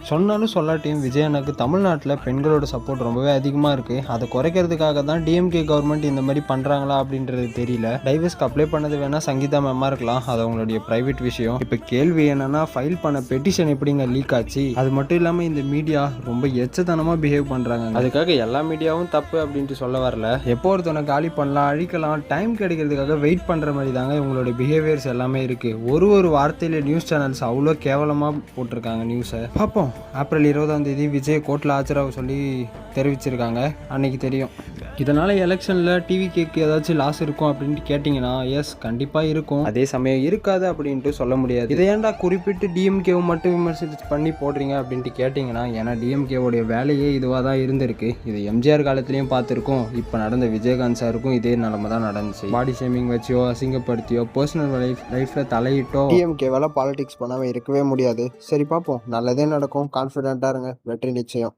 சொன்னாலும் சொல்லாட்டியும் விஜய் அண்ணாக்கு தமிழ்நாட்டில் பெண்களோட சப்போர்ட் ரொம்பவே அதிகமாக இருக்குது. அதை குறைக்கிறதுக்காக தான் டிஎம்கே கவர்மெண்ட் இந்த மாதிரி பண்ணுறாங்களா அப்படின்றது தெரியல. டைவர்ஸ்க்கு அப்ளை பண்ணது வேணால் சங்கீதா மேமாக இருக்கலாம், அது அவங்களுடைய ப்ரைவேட் விஷயம். இப்போ கேள்வி என்னன்னா, ஃபைல் பண்ண பெட்டிஷன் எப்படிங்க லீக் ஆச்சு? அது மட்டும் இல்லாமல் இந்த மீடியா ரொம்ப எச்சத்தனமாக பிஹேவ் பண்ணுறாங்க. அதுக்காக எல்லா மீடியாவும் தப்பு அப்படின்ட்டு சொல்ல வரல. எப்போ ஒருத்தவனை காலி பண்ணலாம், அழிக்கலாம், டைம் கிடைக்கிறதுக்காக வெயிட் பண்ணுற மாதிரி தாங்க இவங்களோட பிஹேவியர்ஸ் எல்லாமே இருக்குது. ஒரு வார்த்தையில் நியூஸ் சேனல்ஸ் அவ்வளோ கேவலமாக போட்டிருக்காங்க நியூஸை. பார்ப்போம், ஏப்ரல் 20 விஜய் கோர்ட்டில் ஆஜராக சொல்லி தெரிவிச்சிருக்காங்க, அன்னைக்கு தெரியும். இதனால் எலெக்ஷனில் டிவிகேக்கு ஏதாச்சும் லாஸ் இருக்கும் அப்படின்ட்டு கேட்டிங்கன்னா, எஸ் கண்டிப்பாக இருக்கும். அதே சமயம் இருக்காது அப்படின்ட்டு சொல்ல முடியாது. இதை ஏன்டா குறிப்பிட்டு டிஎம்கேவை மட்டும் விமர்சித்து பண்ணி போடுறீங்க அப்படின்ட்டு கேட்டிங்கன்னா, ஏன்னா டிஎம்கேவோடைய வேலையே இதுவாக தான் இருந்திருக்கு. இது எம்ஜிஆர் காலத்துலேயும் பார்த்துருக்கோம். இப்போ நடந்த விஜயகாந்த் சாருக்கும் இதே நிலைமை தான் நடந்துச்சு. பாடி ஷேமிங் வச்சியோ, அசிங்கப்படுத்தியோ, பர்சனல் லைஃப்பில் தலையிட்டோ டிஎம்கேவால் பாலிடிக்ஸ் பண்ணாமல் இருக்கவே முடியாது. சரி பார்ப்போம், நல்லதே நடக்கும். கான்ஃபிடென்ட்டாக இருங்க, வெற்றி நிச்சயம்.